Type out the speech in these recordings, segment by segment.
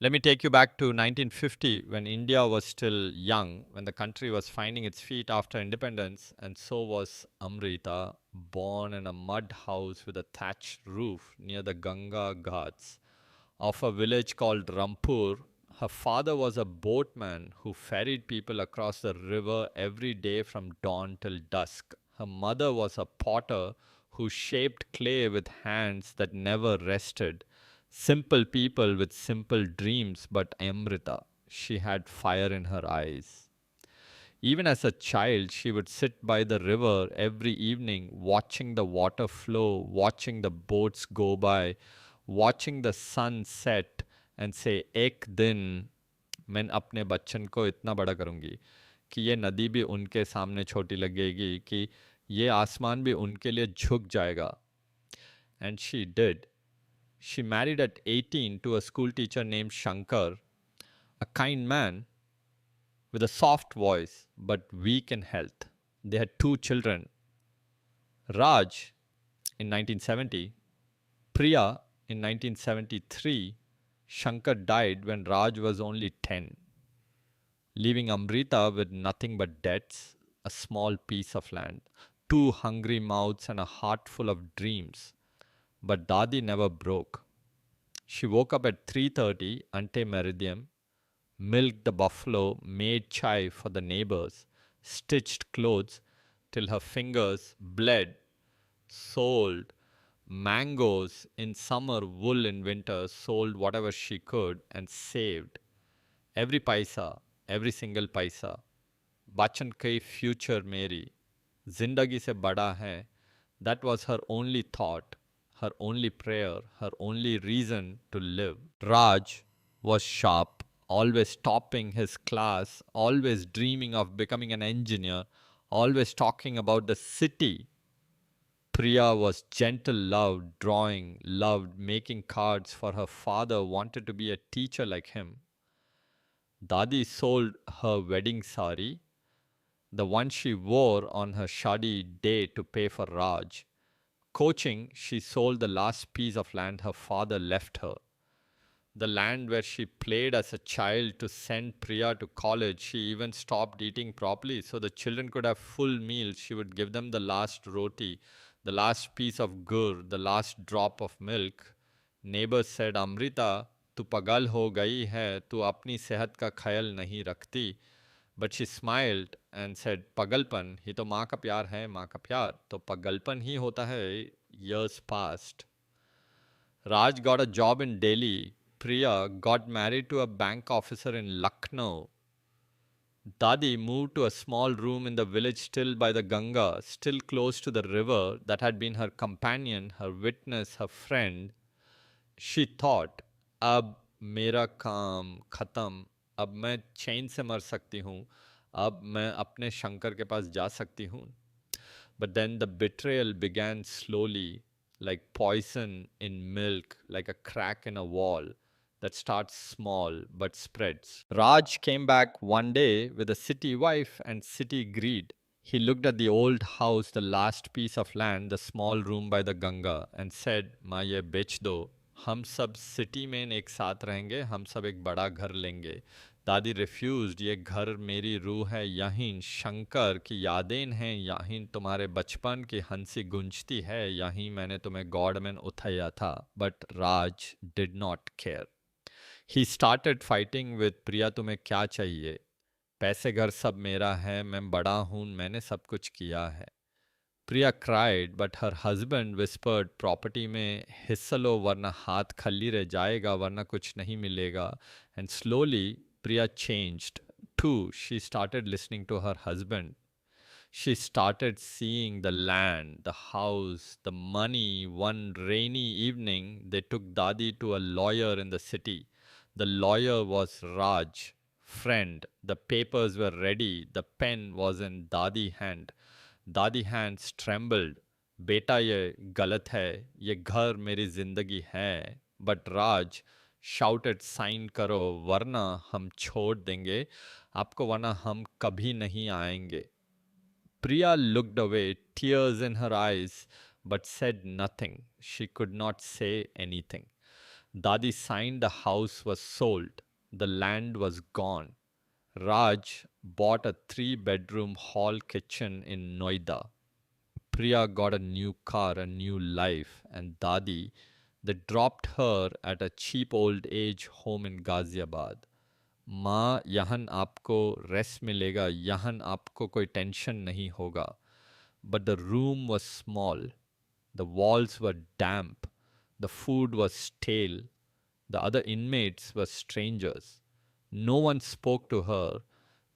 Let me take you back to 1950 when India was still young, when the country was finding its feet after independence, and so was Amrita, born in a mud house with a thatched roof near the Ganga Ghats of a village called Rampur. Her father was a boatman who ferried people across the river every day from dawn till dusk. Her mother was a potter who shaped clay with hands that never rested. Simple people with simple dreams, but Amrita, she had fire in her eyes. Even as a child, she would sit by the river every evening, watching the water flow, watching the boats go by, watching the sun set, and say, एक दिन मैं अपने बच्चन को इतना बड़ा करूंगी कि ये नदी भी उनके सामने छोटी लगेगी, कि ये आसमान भी उनके लिए झुक जाएगा. And she did. She married at 18 to a school teacher named Shankar, a kind man with a soft voice but weak in health. They had two children, Raj in 1970, Priya in 1973. Shankar died when Raj was only 10, leaving Amrita with nothing but debts, a small piece of land, two hungry mouths, and a heart full of dreams. But Dadi never broke. She woke up at 3:30 ante meridiem, milked the buffalo, made chai for the neighbors, stitched clothes till her fingers bled, sold mangoes in summer, wool in winter, sold whatever she could, and saved every paisa, every single paisa. Bachchan ki future मेरी जिंदगी से बड़ा है. That was her only thought, her only prayer, her only reason to live. Raj was sharp, always topping his class, always dreaming of becoming an engineer, always talking about the city. Priya was gentle, loved drawing, loved making cards for her father, wanted to be a teacher like him. Dadi sold her wedding sari, the one she wore on her shadi day to pay for Raj. Coaching, she sold the last piece of land her father left her. The land where she played as a child to send Priya to college. She even stopped eating properly so the children could have full meals. She would give them the last roti, the last piece of gur, the last drop of milk. Neighbors said, Amrita, तू पगल हो गई है, तू अपनी सेहत का ख्याल नहीं रखती. But she smiled and said, पगलपन ही तो माँ का प्यार है, माँ का प्यार तो पगलपन ही होता है. Years passed. Raj got a job in Delhi. Priya got married to a bank officer in Lucknow. Dadi moved to a small room in the village still by the Ganga, still close to the river that had been her companion, her witness, her friend. She thought, अब मेरा काम खत्म, अब मैं चैन से मर सकती हूँ, अब मैं अपने शंकर के पास जा सकती हूँ. But then the betrayal began slowly, like poison in milk, like a crack in a wall that starts small but spreads. Raj came back one day with a city wife and city greed. He looked at the old house, the last piece of land, the small room by the Ganga, and said, माँ ये बेच दो, हम सब city में एक साथ रहेंगे, हम सब एक बड़ा घर लेंगे. दादी रिफ्यूज्ड. ये घर मेरी रूह है, यहीं शंकर की यादें हैं, यहीं तुम्हारे बचपन की हंसी गूंजती है, यहीं मैंने तुम्हें गॉड में उठाया था. But Raj did not care. He started fighting with Priya. तुम्हें क्या चाहिए? पैसे घर सब मेरा है, मैं बड़ा हूँ, मैंने सब कुछ किया है. प्रिया cried, but her husband whispered, property में हिस्सा लो वरना हाथ खाली रह जाएगा, वरना कुछ नहीं मिलेगा. And slowly Priya changed too. She started listening to her husband. She started seeing the land, the house, the money. One rainy evening, they took Dadi to a lawyer in the city. The lawyer was Raj, friend. The papers were ready. The pen was in Dadi hand. दादी hands trembled. बेटा ये गलत है, ये घर मेरी जिंदगी है. बट राज शाउटेड, साइन करो वरना हम छोड़ देंगे आपको, वरना हम कभी नहीं आएंगे. Priya looked away, tears in her eyes, but said nothing. She could not say anything. Dadi signed the house was sold. The land was gone. Raj bought a 3 bedroom hall kitchen in Noida. Priya got a new car, a new life, and Dadi, they dropped her at a cheap old age home in Ghaziabad. माँ यहाँ आपको rest मिलेगा, यहाँ आपको कोई tension नहीं होगा. But the room was small, the walls were damp, the food was stale, the other inmates were strangers. No one spoke to her,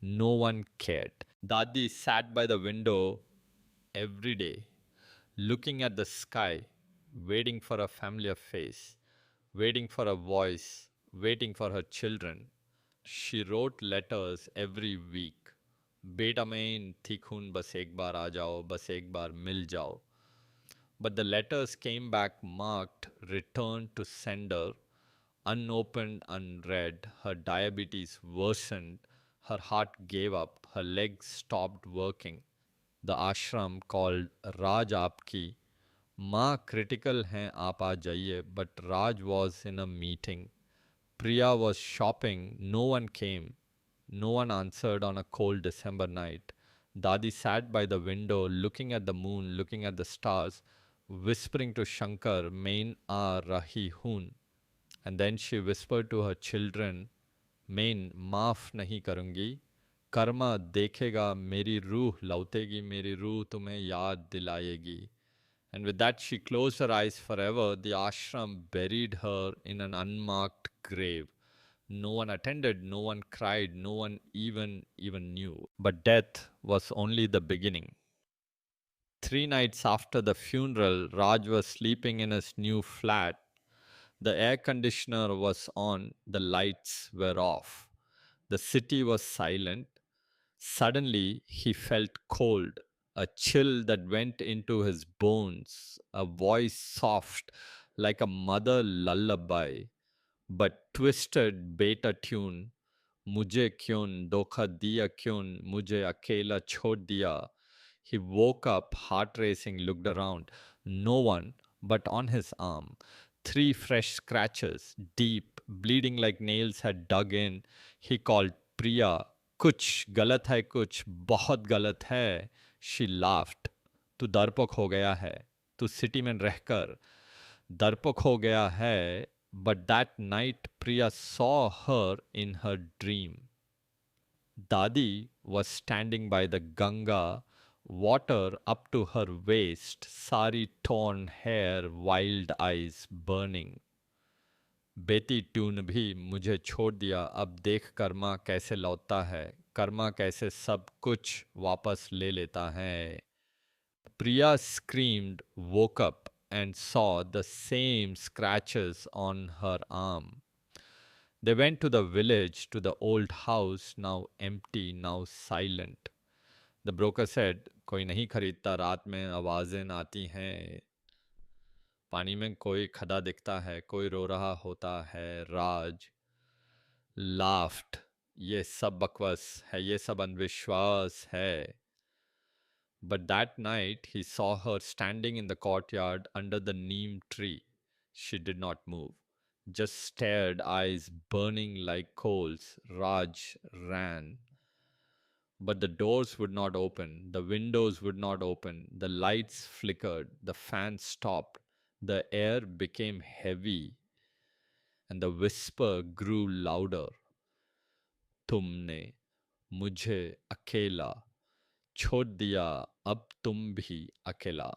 no one cared. Dadi sat by the window every day, looking at the sky, waiting for a familiar face, waiting for a voice, waiting for her children. She wrote letters every week. बेटा मैं ठीक हूँ बस एक बार आ जाओ बस एक बार मिल जाओ. But the letters came back marked return to sender, unopened, unread. Her diabetes worsened, her heart gave up, her legs stopped working. The ashram called Raj Aapki. माँ critical हैं आप आ जाइए, but Raj was in a meeting. Priya was shopping, no one came. No one answered on a cold December night. Dadi sat by the window, looking at the moon, looking at the stars, whispering to Shankar, Main aa rahi hoon. And then she whispered to her children, Main maaf nahi karungi. Karma देखेगा मेरी रूह लौटेगी मेरी रूह तुम्हें याद दिलाएगी. And with that, she closed her eyes forever. The ashram buried her in an unmarked grave. No one attended, no one cried, no one even knew. But death was only the beginning. 3 nights after the funeral, Raj was sleeping in his new flat. The air conditioner was on, the lights were off. The city was silent. Suddenly, he felt cold, a chill that went into his bones, a voice soft like a mother lullaby, but twisted beta tune. मुझे क्यों धोखा दिया क्यों मुझे अकेला छोड़ दिया. He woke up, heart racing, looked around. No one, but on his arm. 3 fresh scratches, deep, bleeding like nails had dug in. He called Priya. कुछ गलत है कुछ बहुत गलत है. She laughed. तू डरपोक हो गया है. तू सिटी में रहकर डरपोक हो गया है. But that night Priya saw her in her dream. Dadi was standing by the Ganga, water up to her waist, sari torn hair, wild eyes burning. बेटी ट्यून भी मुझे छोड़ दिया अब देख कर्मा कैसे लौटता है कर्मा कैसे सब कुछ वापस ले लेता है. Priya screamed, woke up, and saw the same scratches on her arm. They went to the village, to the old house, now empty, now silent. The broker said, कोई नहीं खरीदता रात में आवाजें आती हैं. पानी में कोई खदा दिखता है कोई रो रहा होता है. राज laughed. ये सब बकवास है ये सब अंधविश्वास है. But that night he saw her standing in the courtyard under the neem tree. She did not move, just stared, eyes burning like coals. Raj ran. But the doors would not open, the windows would not open, the lights flickered, the fan stopped, the air became heavy, and the whisper grew louder. तुमने मुझे अकेला छोड़ दिया अब तुम भी अकेला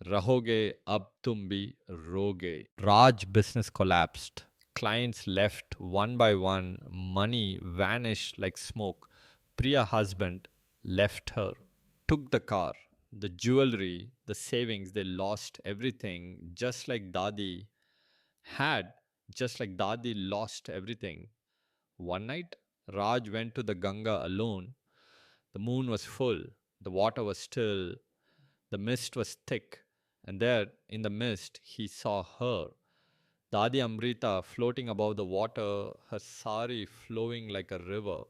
रहोगे अब तुम भी रोगे. Raj business collapsed. Clients left one by one. Money vanished like smoke. Priya husband left her, took the car, the jewelry, the savings. They lost everything, had, just like Dadi lost everything. One night, Raj went to the Ganga alone. The moon was full, the water was still, the mist was thick, and there, in the mist, he saw her. Dadi Amrita floating above the water, her sari flowing like a river,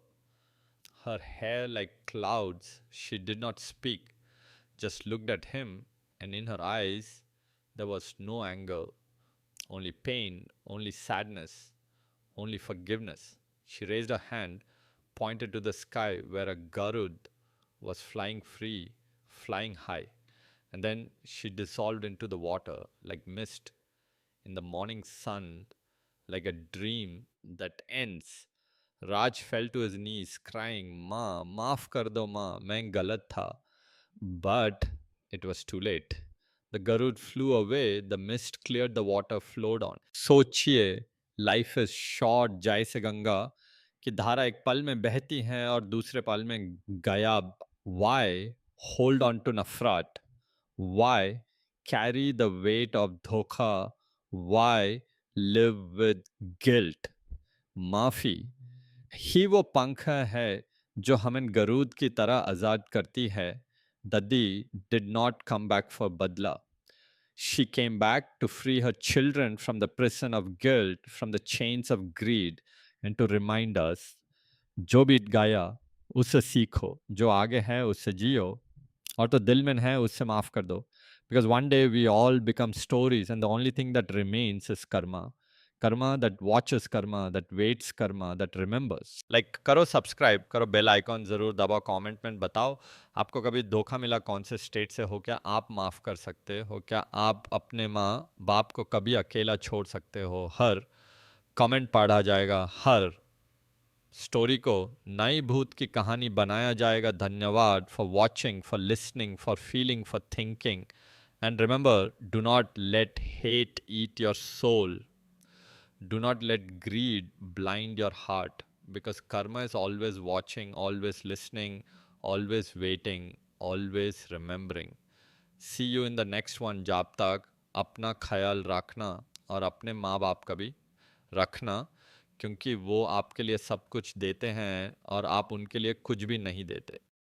her hair like clouds. She did not speak, just looked at him, and in her eyes there was no anger, only pain, only sadness, only forgiveness. She raised her hand, pointed to the sky where a Garud was flying free, flying high, and then she dissolved into the water like mist in the morning sun, like a dream that ends. Raj fell to his knees, crying, "Ma, maaf kar do, ma, main galat tha." But it was too late. The Garud flew away, the mist cleared, the water flowed on. सोचिए, life is short, जैसे गंगा कि धारा एक पल में बहती है और दूसरे पल में गायब. Why hold on to nafrat? Why carry the weight of dhokha? Why live with guilt? माफी ही वो पंख है जो हमें गरूद की तरह आजाद करती है. Dadi did not come back for badla. She came back to free her children from the prison of guilt, from the chains of greed, and to remind us, जो बीत गया उससे सीखो, जो आगे है उससे जियो, और तो दिल में है उससे माफ कर दो. Because one day we all become stories, and the only thing that remains is karma. Karma that watches karma, that waits karma, that remembers. Like करो सब्सक्राइब करो, बेल आइकॉन ज़रूर दबाओ, कमेंट में बताओ आपको कभी धोखा मिला, कौन से स्टेट से हो, क्या आप माफ़ कर सकते हो, क्या आप अपने माँ बाप को कभी अकेला छोड़ सकते हो. हर कमेंट पढ़ा जाएगा, हर स्टोरी को नई भूत की कहानी बनाया जाएगा. धन्यवाद for watching, for listening, for feeling, for thinking. And remember, do not let hate eat your soul. Do not let greed blind your heart, because karma is always watching, always listening, always waiting, always remembering. See you in the next one. जब तक अपना ख्याल रखना और अपने माँ बाप का भी रखना, क्योंकि वो आपके लिए सब कुछ देते हैं और आप उनके लिए कुछ भी नहीं देते.